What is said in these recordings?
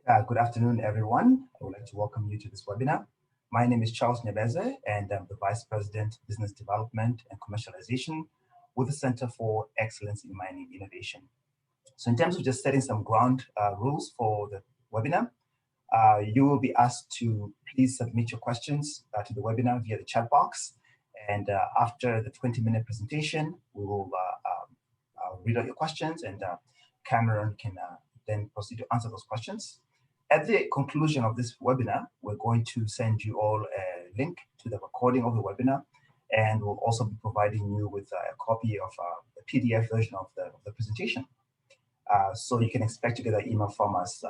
Good afternoon, everyone. I would like to welcome you to this webinar. My name is Charles Nyebeze, and I'm the Vice President, Business Development and Commercialization with the Center for Excellence in Mining Innovation. So in terms of just setting some ground rules for the webinar, you will be asked to please submit your questions to the webinar via the chat box. And after the 20-minute presentation, we will read out your questions, and Cameron can then proceed to answer those questions. At the conclusion of this webinar, we're going to send you all a link to the recording of the webinar, and we'll also be providing you with a copy of the PDF version of the presentation. So you can expect to get an email from us,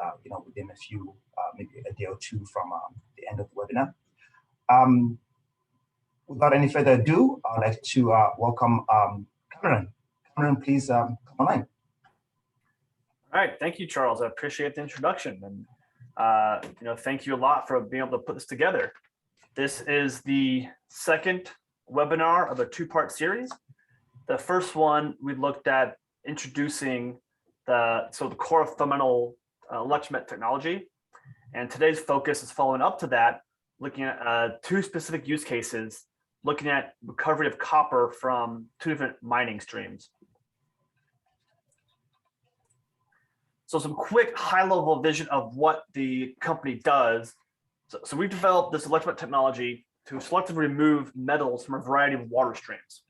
within a few, maybe a day or two from the end of the webinar. Without any further ado, I'd like to welcome Cameron. Cameron, please come online. All right, thank you, Charles. I appreciate the introduction, and thank you a lot for being able to put this together. This is the second webinar of a two-part series. The first one, we looked at introducing the core fundamental Electromet technology, and today's focus is following up to that, looking at two specific use cases, looking at recovery of copper from two different mining streams. So some quick high-level vision of what the company does. So we've developed this Electromet technology to selectively remove metals from a variety of water streams.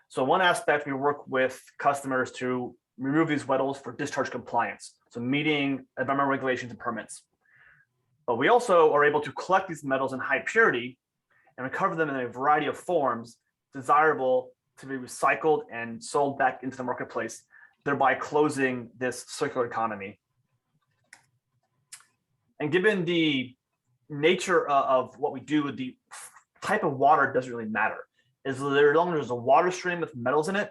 So one aspect, we work with customers to remove these metals for discharge compliance, so meeting environmental regulations and permits. But we also are able to collect these metals in high purity and recover them in a variety of forms desirable to be recycled and sold back into the marketplace, thereby closing this circular economy. And given the nature of what we do, the type of water doesn't really matter. As long as there's a water stream with metals in it,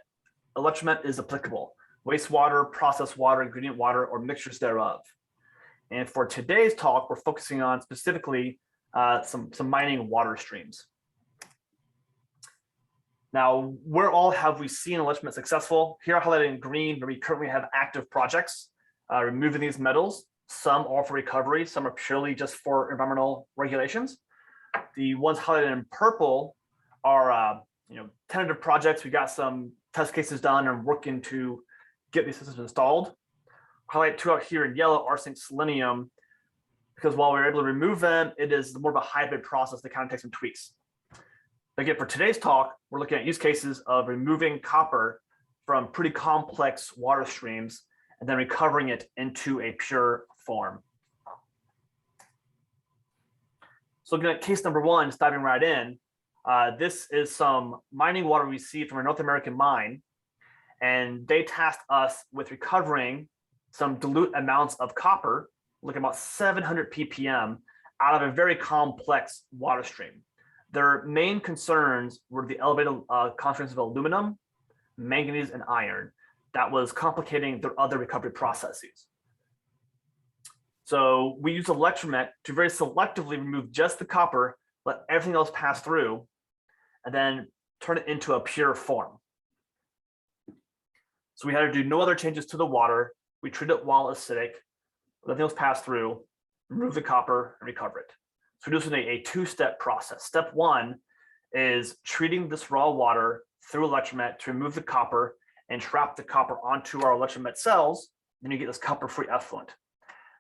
Electromet is applicable. Wastewater, processed water, ingredient water, or mixtures thereof. And for today's talk, we're focusing on specifically some mining water streams. Now, where all have we seen Electromet successful? Here highlighted in green, where we currently have active projects removing these metals. Some are for recovery, some are purely just for environmental regulations. The ones highlighted in purple are tentative projects. We got some test cases done and working to get these systems installed. Highlight two out here in yellow, arsenic, selenium, because while we're able to remove them, it is more of a hybrid process that kind of takes some tweaks. Again, for today's talk, we're looking at use cases of removing copper from pretty complex water streams and then recovering it into a pure form. So looking at case number one, just diving right in, this is some mining water we received from a North American mine, and they tasked us with recovering some dilute amounts of copper, looking about 700 ppm, out of a very complex water stream. Their main concerns were the elevated concentrations of aluminum, manganese, and iron that was complicating their other recovery processes. So we use Electromet to very selectively remove just the copper, let everything else pass through, and then turn it into a pure form. So we had to do no other changes to the water. We treat it while acidic, let everything else pass through, remove the copper, and recover it. So we're doing a two-step process. Step one is treating this raw water through Electromet to remove the copper and trap the copper onto our Electromet cells. Then you get this copper-free effluent.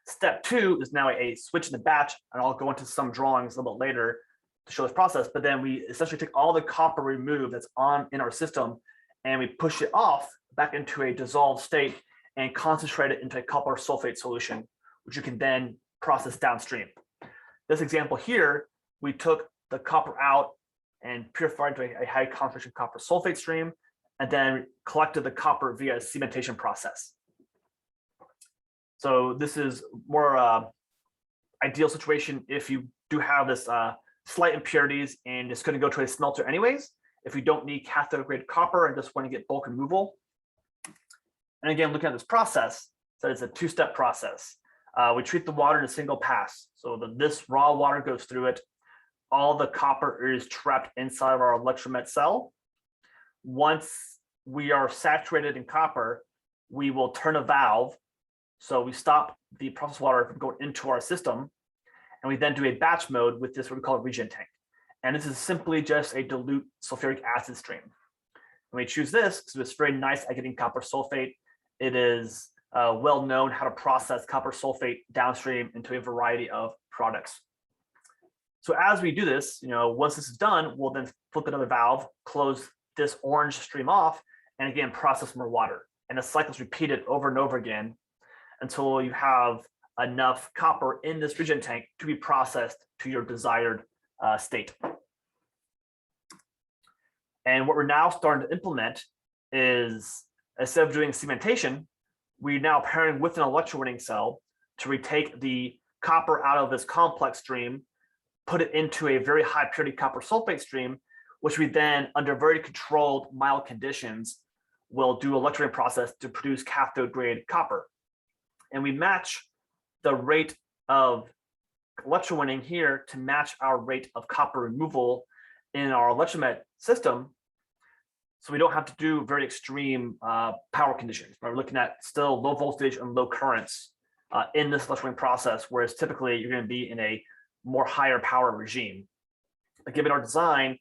Step two is now a switch in the batch, and I'll go into some drawings a little bit later to show this process. But then we essentially take all the copper removed that's in our system, and we push it off back into a dissolved state and concentrate it into a copper sulfate solution, which you can then process downstream. This example here, we took the copper out and purified into a high concentration copper sulfate stream, and then collected the copper via a cementation process. So this is more ideal situation if you do have this slight impurities and it's going to go to a smelter anyways, if you don't need cathode grade copper and just want to get bulk removal. And again, looking at this process, so it's a two-step process. We treat the water in a single pass. So this raw water goes through it. All the copper is trapped inside of our Electromet cell. Once we are saturated in copper, we will turn a valve So we stop the process water from going into our system, and we then do a batch mode with this what we call a regen tank. And this is simply just a dilute sulfuric acid stream. And we choose this because it's very nice at getting copper sulfate. It is well known how to process copper sulfate downstream into a variety of products. So as we do this, once this is done, we'll then flip another valve, close this orange stream off, and again, process more water. And the cycle is repeated over and over again until you have enough copper in this regen tank to be processed to your desired state. And what we're now starting to implement is, instead of doing cementation, we're now pairing with an electrowinning cell to retake the copper out of this complex stream, put it into a very high purity copper sulfate stream, which we then, under very controlled, mild conditions, will do electrowinning process to produce cathode grade copper. And we match the rate of electrowinning here to match our rate of copper removal in our Electromet system. So we don't have to do very extreme power conditions. We're looking at still low voltage and low currents in this electrowinning process, whereas typically you're going to be in a more higher power regime. But given our design,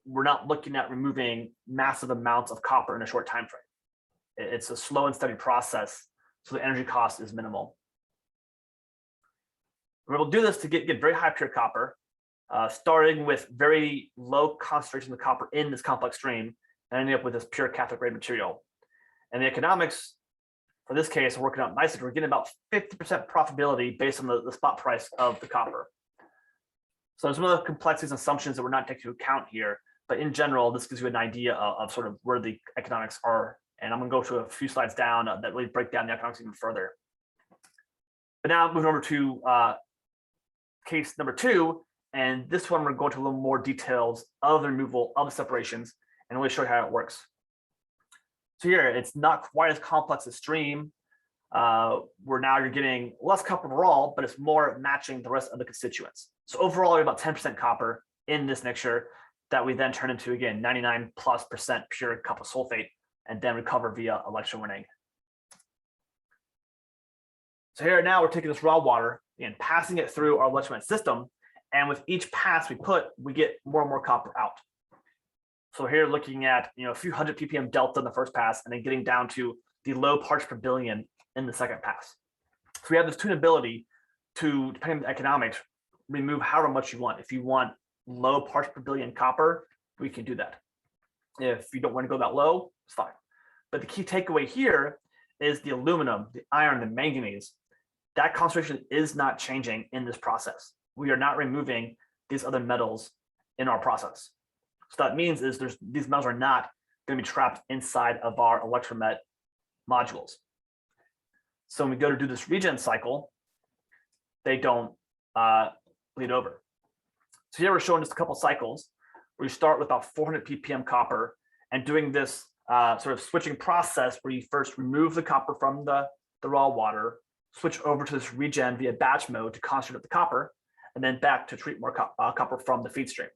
we're not looking at removing massive amounts of copper in a short time frame. It's a slow and steady process, so the energy cost is minimal. We'll do this to get very high pure copper, starting with very low concentration of copper in this complex stream, and ending up with this pure cathode grade material. And the economics, for this case, are working out nicely. We're getting about 50% profitability based on the spot price of the copper. So there's some of the complexities and assumptions that we're not taking into account here, but in general, this gives you an idea of sort of where the economics are. And I'm going to go to a few slides down that really break down the economics even further. But now moving over to case number 2, and this one we're going to a little more details of the removal of the separations and really show you how it works. So here, it's not quite as complex a stream, where now you're getting less copper overall, but it's more matching the rest of the constituents. So overall, you're about 10% copper in this mixture that we then turn into, again, 99+% pure copper sulfate, and then recover via electrowinning. So here now we're taking this raw water and passing it through our Electromet system, and with each pass we get more and more copper out. So here looking at a few hundred ppm delta in the first pass, and then getting down to the low parts per billion in the second pass. So we have this tunability to, depending on the economics, remove however much you want. If you want low parts per billion copper, we can do that. If you don't want to go that low, it's fine. But the key takeaway here is the aluminum, the iron, the manganese. That concentration is not changing in this process. We are not removing these other metals in our process. So that means is these metals are not going to be trapped inside of our Electromet modules. So when we go to do this regen cycle, they don't bleed over. So here we're showing just a couple cycles where you start with about 400 ppm copper and doing this sort of switching process where you first remove the copper from the raw water, switch over to this regen via batch mode to concentrate up the copper, and then back to treat more copper from the feed stream.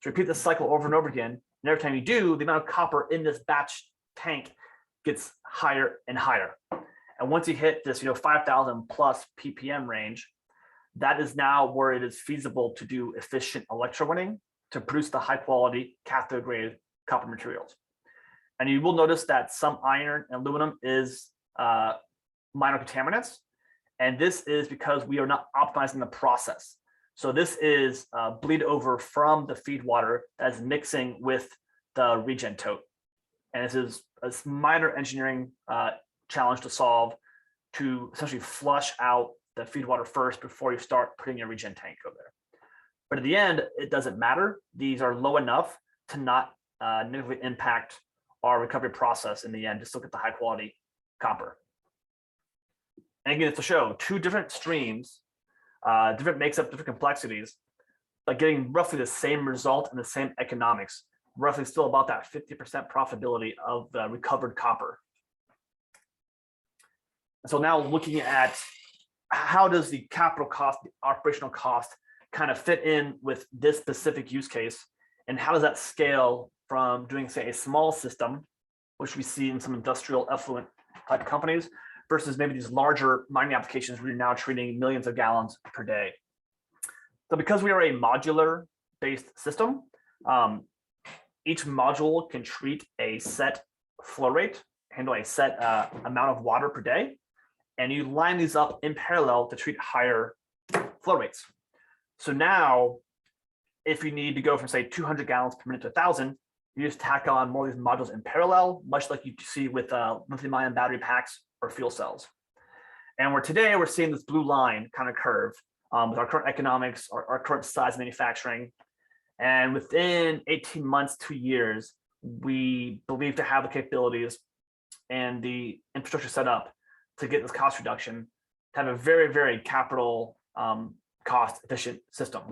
So repeat this cycle over and over again. And every time you do, the amount of copper in this batch tank gets higher and higher. And once you hit this 5,000 plus ppm range, that is now where it is feasible to do efficient electrowinning to produce the high quality cathode grade copper materials. And you will notice that some iron and aluminum is minor contaminants. And this is because we are not optimizing the process. So this is bleed over from the feed water that is mixing with the regen tote. And this is a minor engineering challenge to solve to essentially flush out the feed water first before you start putting your regen tank over there. But at the end, it doesn't matter. These are low enough to not negatively impact our recovery process in the end. Just look at the high quality copper. And again, it's to show 2 different streams, different makes up different complexities, but getting roughly the same result and the same economics, roughly still about that 50% profitability of the recovered copper. And so now looking at how does the capital cost, the operational cost kind of fit in with this specific use case, and how does that scale from doing, say, a small system, which we see in some industrial effluent type companies, versus maybe these larger mining applications where you're now treating millions of gallons per day. So because we are a modular based system, each module can treat a set flow rate, handle a set amount of water per day, and you line these up in parallel to treat higher flow rates. So now, if you need to go from say 200 gallons per minute to 1,000, you just tack on more of these modules in parallel, much like you see with lithium-ion battery packs or fuel cells. And today we're seeing this blue line kind of curve with our current economics, our current size of manufacturing. And within 18 months, 2 years, we believe to have the capabilities and the infrastructure set up to get this cost reduction, to have a very, very capital cost efficient system.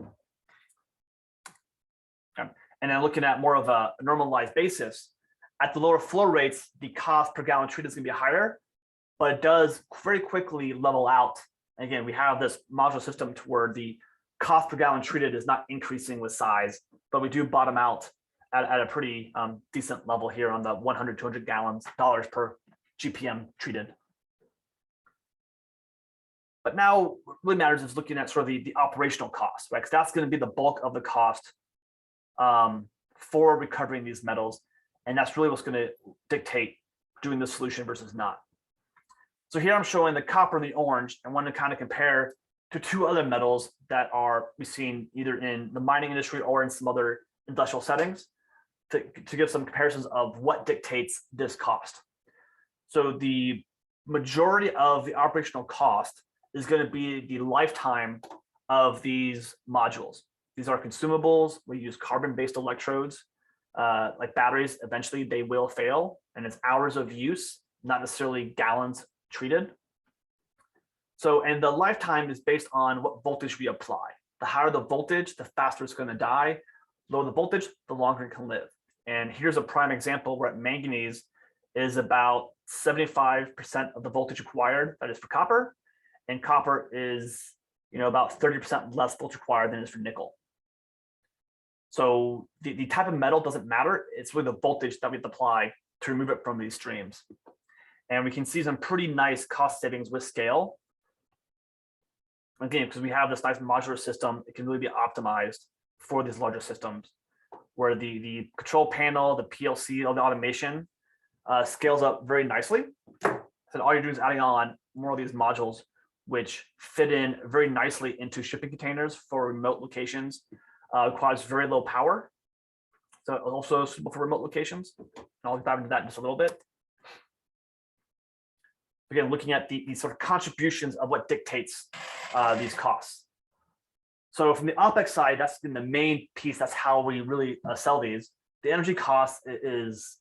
Okay. And then looking at more of a normalized basis, at the lower flow rates, the cost per gallon treated is going to be higher, but it does very quickly level out. Again, we have this modular system to where the cost per gallon treated is not increasing with size, but we do bottom out at a pretty decent level here on the 100, 200 dollars per GPM treated. But now what really matters is looking at sort of the operational cost, right? Because that's going to be the bulk of the cost for recovering these metals. And that's really what's going to dictate doing the solution versus not. So here I'm showing the copper and the orange, and want to kind of compare to two other metals that we've seen either in the mining industry or in some other industrial settings to give some comparisons of what dictates this cost. So the majority of the operational cost is going to be the lifetime of these modules. These are consumables. We use carbon-based electrodes, like batteries. Eventually they will fail, and it's hours of use, not necessarily gallons treated. So, and the lifetime is based on what voltage we apply. The higher the voltage, the faster it's going to die. Lower the voltage, the longer it can live. And here's a prime example where manganese is about 75% of the voltage required, that is for copper, and copper is, about 30% less voltage required than it is for nickel. So the type of metal doesn't matter. It's really the voltage that we have to apply to remove it from these streams. And we can see some pretty nice cost savings with scale. Again, because we have this nice modular system, it can really be optimized for these larger systems where the control panel, the PLC, all the automation scales up very nicely. So all you're doing is adding on more of these modules, which fit in very nicely into shipping containers for remote locations. Requires very low power. So also suitable for remote locations. And I'll dive into that in just a little bit. Again, looking at the sort of contributions of what dictates these costs. So from the OpEx side, that's been the main piece. That's how we really sell these. The energy cost is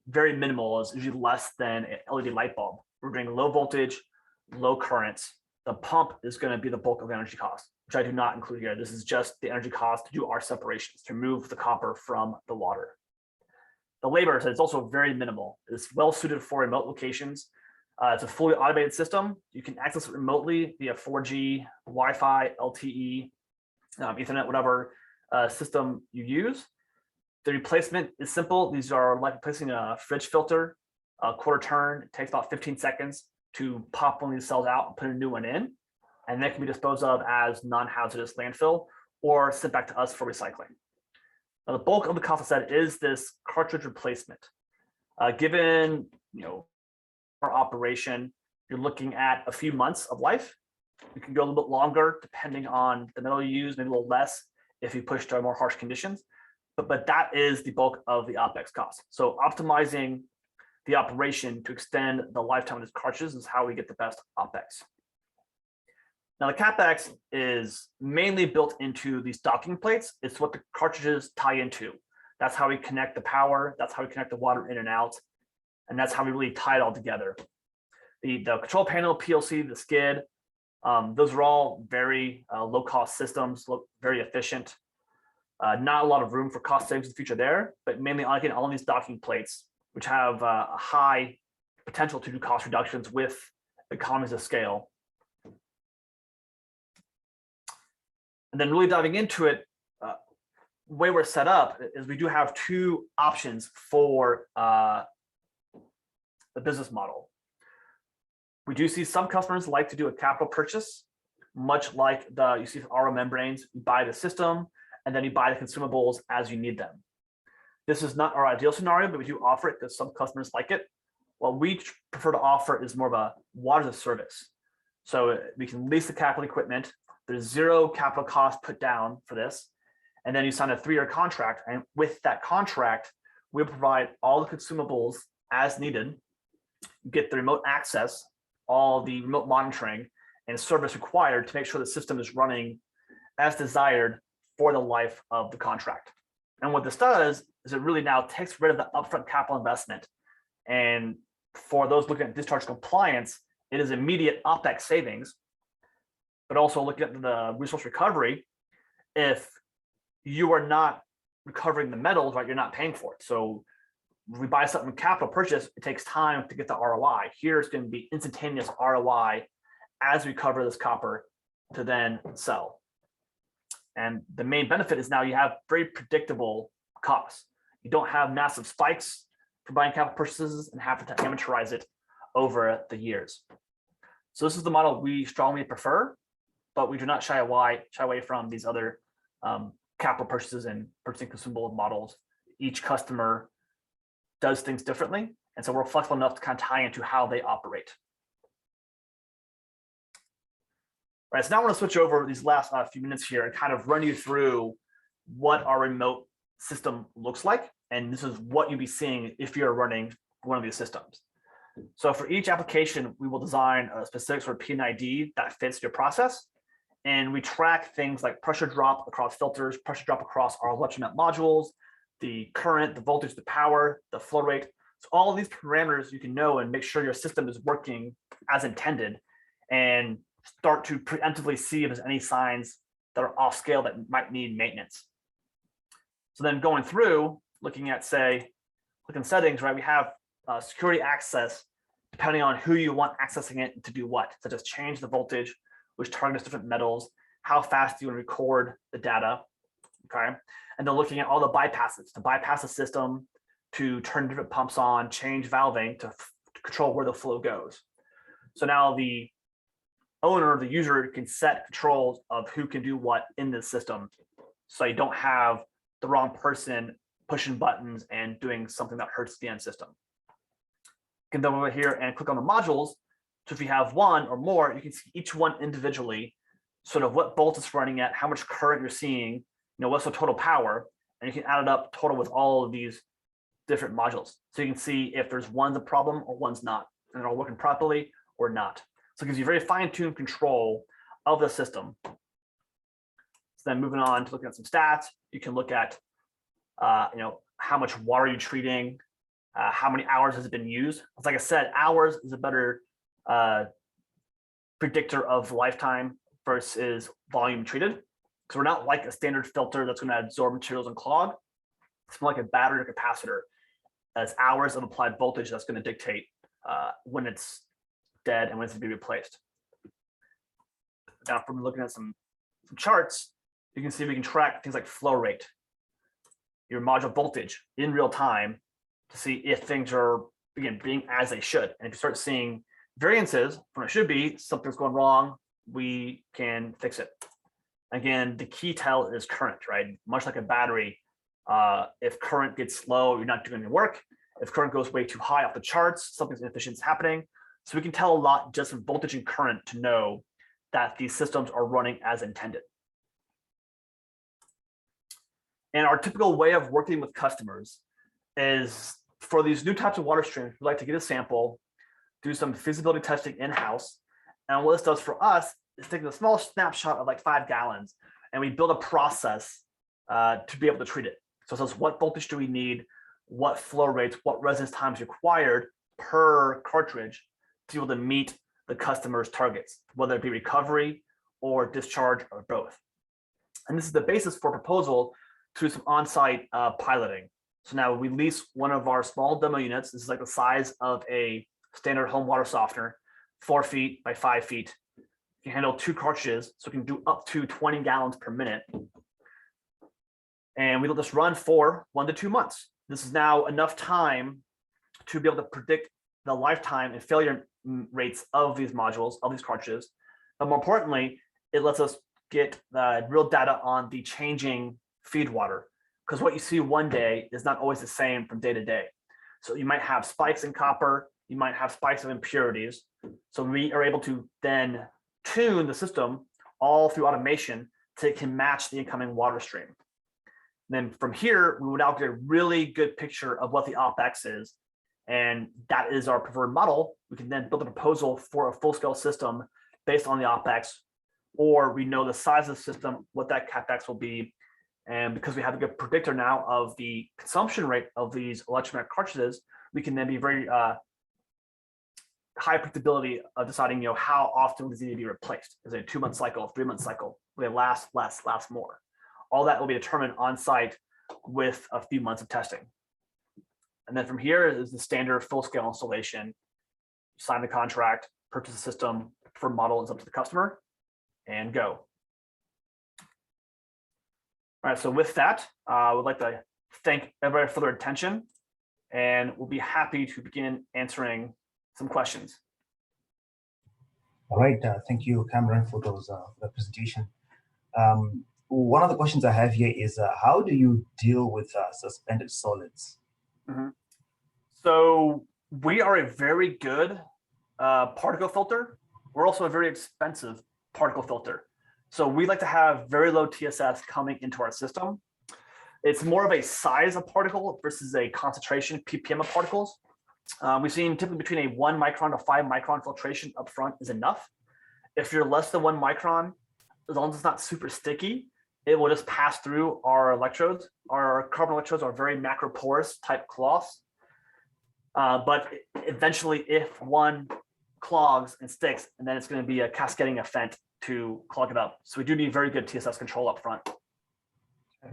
very minimal. It's usually less than an LED light bulb. We're doing low voltage, low currents. The pump is going to be the bulk of the energy cost, which I do not include here. This is just the energy cost to do our separations, to remove the copper from the water. The labor is also very minimal. It's well suited for remote locations. It's a fully automated system. You can access it remotely via 4G, Wi-Fi, LTE, Ethernet, whatever system you use. The replacement is simple. These are like replacing a fridge filter, a quarter turn. It takes about 15 seconds to pop one of these cells out and put a new one in. And that can be disposed of as non-hazardous landfill or sent back to us for recycling. Now, the bulk of the cost I said is this cartridge replacement. Given our operation, you're looking at a few months of life. You can go a little bit longer depending on the metal you use, maybe a little less if you push to more harsh conditions. But that is the bulk of the OpEx cost. So optimizing the operation to extend the lifetime of these cartridges is how we get the best OpEx. Now the CapEx is mainly built into these docking plates. It's what the cartridges tie into. That's how we connect the power. That's how we connect the water in and out. And that's how we really tie it all together. The control panel, PLC, the skid, those are all very low-cost systems, very efficient. Not a lot of room for cost savings in the future there, but mainly on all these docking plates, which have a high potential to do cost reductions with economies of scale. And then really diving into it, the way we're set up is we do have two options for the business model. We do see some customers like to do a capital purchase, much like you see with RO membranes. You buy the system and then you buy the consumables as you need them. This is not our ideal scenario, but we do offer it because some customers like it. What we prefer to offer is more of a water as a service. So we can lease the capital equipment. There's zero capital cost put down for this. And then you sign a 3-year contract. And with that contract, we provide all the consumables as needed, get the remote access, all the remote monitoring and service required to make sure the system is running as desired for the life of the contract. And what this does is it really now takes rid of the upfront capital investment. And for those looking at discharge compliance, it is immediate OpEx savings, but also looking at the resource recovery, if you are not recovering the metals, right, you're not paying for it. So if we buy something capital purchase, it takes time to get the ROI. Here it's going to be instantaneous ROI as we recover this copper to then sell. And the main benefit is now you have very predictable costs. You don't have massive spikes for buying capital purchases and have to amortize it over the years. So this is the model we strongly prefer, but we do not shy away from these other capital purchases and purchasing consumable models. Each customer does things differently, and so we're flexible enough to kind of tie into how they operate. All right, so now I want to switch over these last few minutes here and kind of run you through what our remote system looks like, and this is what you'll be seeing if you're running one of these systems. So for each application, we will design a specific sort of PID that fits your process. And we track things like pressure drop across filters, pressure drop across our Electromet modules, the current, the voltage, the power, the flow rate. So all of these parameters you can know and make sure your system is working as intended and start to preemptively see if there's any signs that are off scale that might need maintenance. So then going through, looking at, say, looking settings, right, we have security access depending on who you want accessing it to do what, such as change the voltage, which targets different metals, how fast do you want to record the data, okay? And then looking at all the bypasses, to bypass the system, to turn different pumps on, change valving to control where the flow goes. So now the owner, the user, can set controls of who can do what in this system, so you don't have the wrong person pushing buttons and doing something that hurts the end system. You can go over here and click on the modules. So if you have one or more, you can see each one individually, sort of what volt it's running at, how much current you're seeing, what's the total power, and you can add it up total with all of these different modules. So you can see if there's one's a problem or one's not, and they're all working properly or not. So it gives you very fine-tuned control of the system. So then moving on to looking at some stats, you can look at, how much water you're treating, how many hours has it been used. Like I said, hours is a better predictor of lifetime versus volume treated, because we're not like a standard filter that's going to absorb materials and clog. It's more like a battery or capacitor. That's hours of applied voltage that's going to dictate when it's dead and when it's to be replaced. Now, from looking at some charts, you can see we can track things like flow rate, your module voltage in real time to see if things are, again, being as they should. And if you start seeing variances from what it should be, something's going wrong, we can fix it. Again, the key tell is current, right? Much like a battery, if current gets low, you're not doing any work. If current goes way too high off the charts, something's inefficient is happening. So we can tell a lot just from voltage and current to know that these systems are running as intended. And our typical way of working with customers is for these new types of water streams, we like to get a sample, do some feasibility testing in-house. And what this does for us is take a small snapshot of like 5 gallons, and we build a process to be able to treat it. So it says what voltage do we need, what flow rates, what residence times required per cartridge to be able to meet the customer's targets, whether it be recovery or discharge or both. And this is the basis for proposal to do some on-site piloting. So now we lease one of our small demo units. This is like the size of a standard home water softener, 4 feet by 5 feet. You can handle 2 cartridges, so we can do up to 20 gallons per minute. And we let this run for 1 to 2 months. This is now enough time to be able to predict the lifetime and failure rates of these modules, of these cartridges. But more importantly, it lets us get real data on the changing feed water, because what you see one day is not always the same from day to day. So you might have spikes in copper, you might have spikes of impurities. So we are able to then tune the system all through automation so it can match the incoming water stream. Then from here, we would now get a really good picture of what the OpEx is. And that is our preferred model. We can then build a proposal for a full-scale system based on the OpEx, or we know the size of the system, what that CapEx will be. And because we have a good predictor now of the consumption rate of these Electromet cartridges, we can then be very high predictability of deciding, how often does it need to be replaced? Is it a 2-month cycle, 3-month cycle? Will it last less, last more? All that will be determined on site with a few months of testing. And then from here is the standard full-scale installation. Sign the contract, purchase the system, preferred model is up to the customer, and go. All right, so with that, I would like to thank everybody for their attention, and we'll be happy to begin answering some questions. All right, thank you, Cameron, for that presentation. One of the questions I have here is, how do you deal with suspended solids? Mm-hmm. So we are a very good particle filter. We're also a very expensive particle filter. So we like to have very low TSS coming into our system. It's more of a size of particle versus a concentration ppm of particles. We've seen typically between a 1 micron to 5 micron filtration up front is enough. If you're less than 1 micron, as long as it's not super sticky, it will just pass through our electrodes. Our carbon electrodes are very macroporous type cloths. But eventually, if one clogs and sticks, and then it's going to be a cascading effect to clog it up. So we do need very good TSS control up front. Okay. All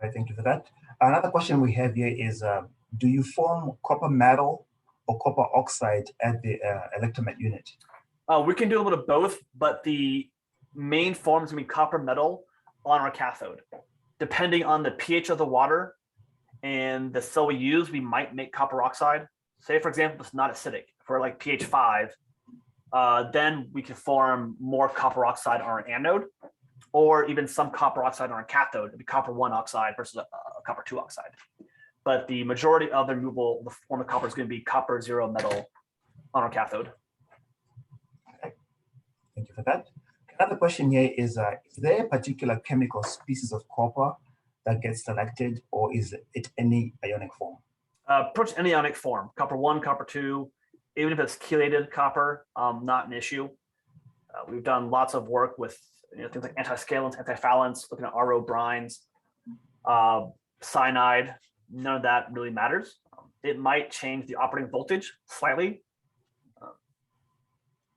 right, thank you for that. Another question we have here is, do you form copper metal or copper oxide at the Electromet unit? We can do a little bit of both, but the main form is going to be copper metal on our cathode. Depending on the pH of the water and the cell we use, we might make copper oxide. Say, for example, it's not acidic. If we're like pH 5, then we can form more copper oxide on our anode, or even some copper oxide on our cathode. It'd be copper 1 oxide versus a copper 2 oxide. But the majority of the removal, the form of copper is going to be copper 0 metal on our cathode. Okay. Thank you for that. Another question here is there a particular chemical species of copper that gets selected, or is it any ionic form? Pretty much any ionic form, copper 1, copper 2, even if it's chelated copper, not an issue. We've done lots of work with things like anti-scalants, anti-phthalates, looking at RO brines, cyanide. None of that really matters. It might change the operating voltage slightly,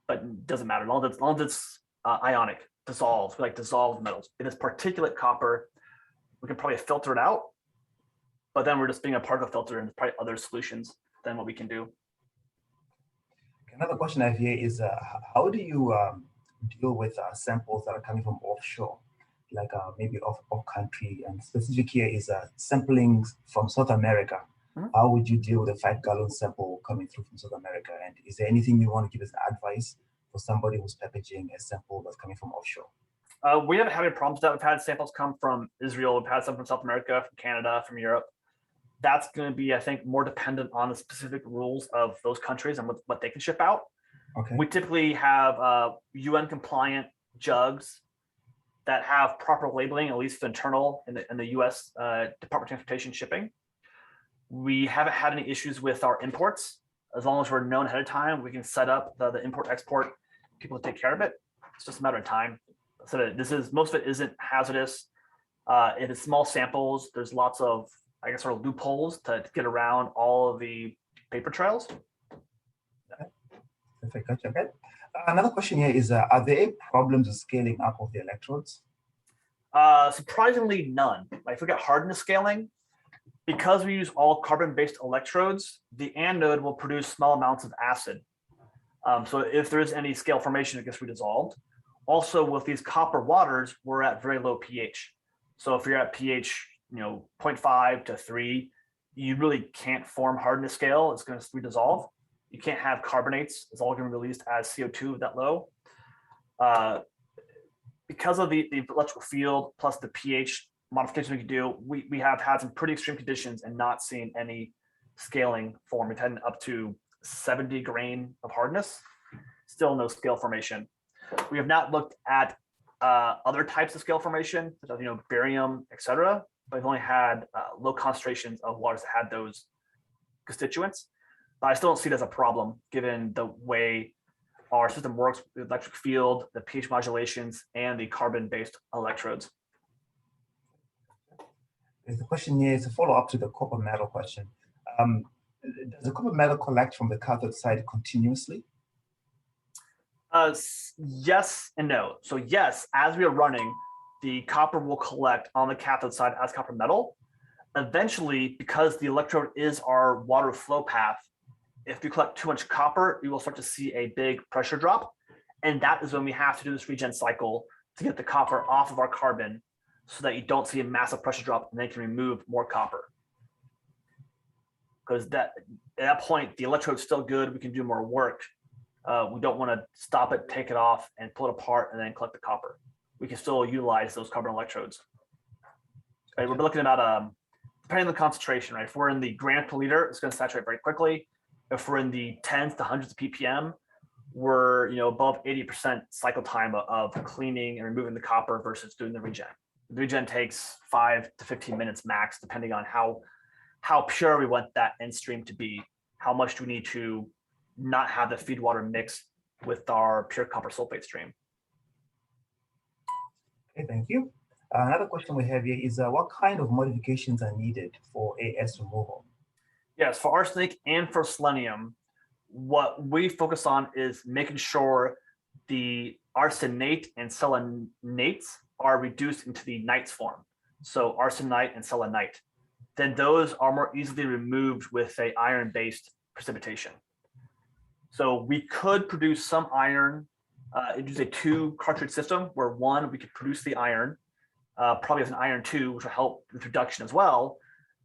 but it doesn't matter. As long as it's ionic, dissolves, like dissolved metals. If it's particulate copper, we can probably filter it out, but then we're just being a particle filter, and there's probably other solutions than what we can do. Another question I have here is, how do you deal with samples that are coming from offshore, like maybe off country, and specific here is sampling from South America. Mm-hmm. How would you deal with a 5-gallon sample coming through from South America? And is there anything you want to give as advice for somebody who's packaging a sample that's coming from offshore? We haven't had any problems with that. We've had samples come from Israel. We've had some from South America, from Canada, from Europe. That's going to be, I think, more dependent on the specific rules of those countries and what they can ship out. Okay. We typically have UN compliant jugs that have proper labeling, at least internal in the US Department of Transportation shipping. We haven't had any issues with our imports. As long as we're known ahead of time, we can set up the import-export, people take care of it. It's just a matter of time. So most of it isn't hazardous. If it's small samples, there's lots of, I guess, sort of loopholes to get around all of the paper trails. Okay. Perfect. Gotcha. Okay. Another question here is, are there problems with scaling up of the electrodes? Surprisingly, none. Like if we got hardness scaling, because we use all carbon-based electrodes, the anode will produce small amounts of acid. So if there is any scale formation, it gets redissolved. Also, with these copper waters, we're at very low pH. So if you're at pH, 0.5 to 3, you really can't form hardness scale. It's going to redissolve. You can't have carbonates. It's all going to be released as CO2 that low. Because of the electrical field plus the pH modification we can do, we have had some pretty extreme conditions and not seen any scaling form. We've had up to 70 grain of hardness, still no scale formation. We have not looked at other types of scale formation, such as barium, etc. But we've only had low concentrations of waters that had those constituents. But I still don't see it as a problem given the way our system works with the electric field, the pH modulations, and the carbon-based electrodes. The question here is a follow-up to the copper metal question. Does the copper metal collect from the cathode side continuously? Yes and no. So yes, as we are running, the copper will collect on the cathode side as copper metal. Eventually, because the electrode is our water flow path, if we collect too much copper, we will start to see a big pressure drop. And that is when we have to do this regen cycle to get the copper off of our carbon so that you don't see a massive pressure drop and then you can remove more copper. Because at that point, the electrode's still good. We can do more work. We don't want to stop it, take it off, and pull it apart and then collect the copper. We can still utilize those carbon electrodes. Right, we're looking at, depending on the concentration, right? If we're in the grams per liter, it's going to saturate very quickly. If we're in the tens to hundreds of ppm, we're above 80% cycle time of cleaning and removing the copper versus doing the regen. The regen takes 5 to 15 minutes max, depending on how pure we want that end stream to be. How much do we need to not have the feed water mix with our pure copper sulfate stream? Okay, thank you. Another question we have here is what kind of modifications are needed for AS removal? Yes, for arsenic and for selenium, what we focus on is making sure the arsenate and selenates are reduced into the nites form. So arsenite and selenite. Then those are more easily removed with a iron-based precipitation. So we could produce some iron, use a 2 cartridge system where one, we could produce the iron, probably as an iron 2, which will help with reduction as well.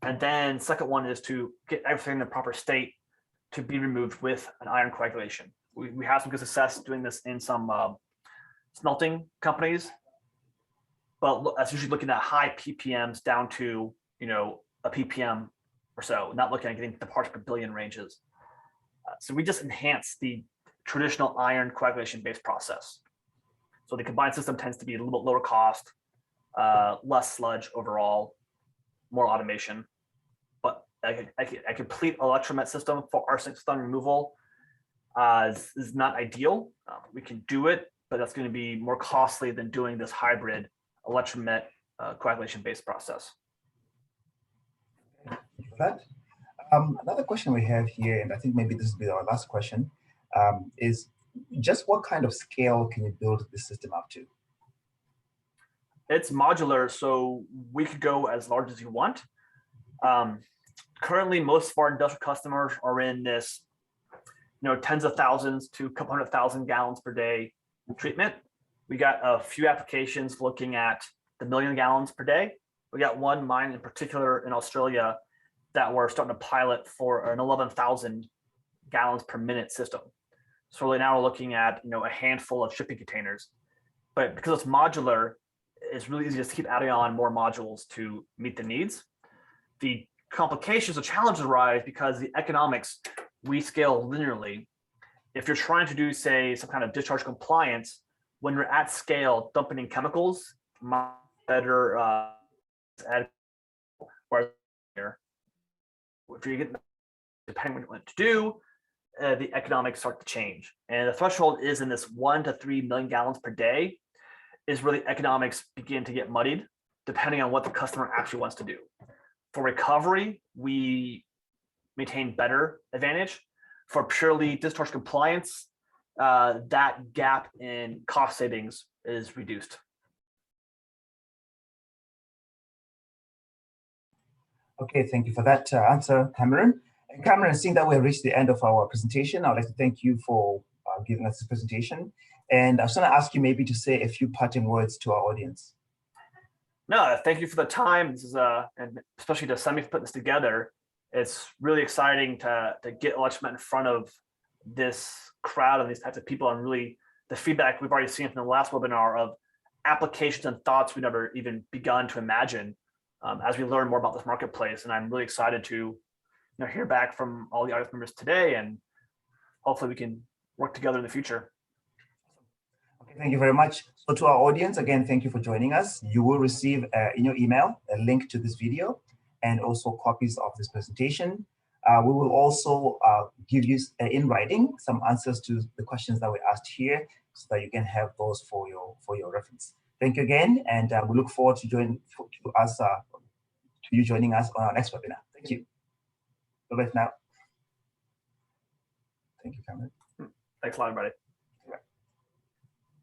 And then second one is to get everything in the proper state to be removed with an iron coagulation. We have some good success doing this in some smelting companies, but that's usually looking at high ppms down to a ppm or so, not looking at getting the parts per billion ranges. So we just enhance the traditional iron coagulation-based process. So the combined system tends to be a little bit lower cost, less sludge overall, more automation. But a complete Electromet system for arsenic stun removal is not ideal. We can do it, but that's going to be more costly than doing this hybrid Electromet coagulation-based process. Thank you for that. Another question we have here, and I think maybe this will be our last question, is just what kind of scale can you build this system up to? It's modular, so we could go as large as you want. Currently, most of our industrial customers are in this, tens of thousands to a couple 100,000 gallons per day treatment. We got a few applications looking at the 1 million gallons per day. We got one mine in particular in Australia that we're starting to pilot for an 11,000 gallons per minute system. So right now we're looking at a handful of shipping containers, but because it's modular, it's really easy to keep adding on more modules to meet the needs. The complications, the challenges arise because the economics, we scale linearly. If you're trying to do, say, some kind of discharge compliance, when you're at scale, dumping in chemicals, better if you get depending on what you want to do, the economics start to change. And the threshold is in this 1 to 3 million gallons per day is where the economics begin to get muddied, depending on what the customer actually wants to do. For recovery, we maintain better advantage. For purely discharge compliance, that gap in cost savings is reduced. Okay, thank you for that answer, Cameron. And Cameron, seeing that we have reached the end of our presentation, I'd like to thank you for giving us this presentation. And I was going to ask you maybe to say a few parting words to our audience. No, thank you for the time. This is and especially to Semi for putting this together. It's really exciting to get Electromet in front of this crowd and these types of people, and really the feedback we've already seen from the last webinar of applications and thoughts we never even begun to imagine as we learn more about this marketplace. And I'm really excited to hear back from all the audience members today, and hopefully we can work together in the future. Okay, thank you very much. So to our audience, again, thank you for joining us. You will receive in your email a link to this video and also copies of this presentation. We will also give you in writing some answers to the questions that we asked here, so that you can have those for your reference. Thank you again, and we look forward to you joining us on our next webinar. Thank you. Bye-bye now. Thank you, Cameron. Thanks a lot, everybody.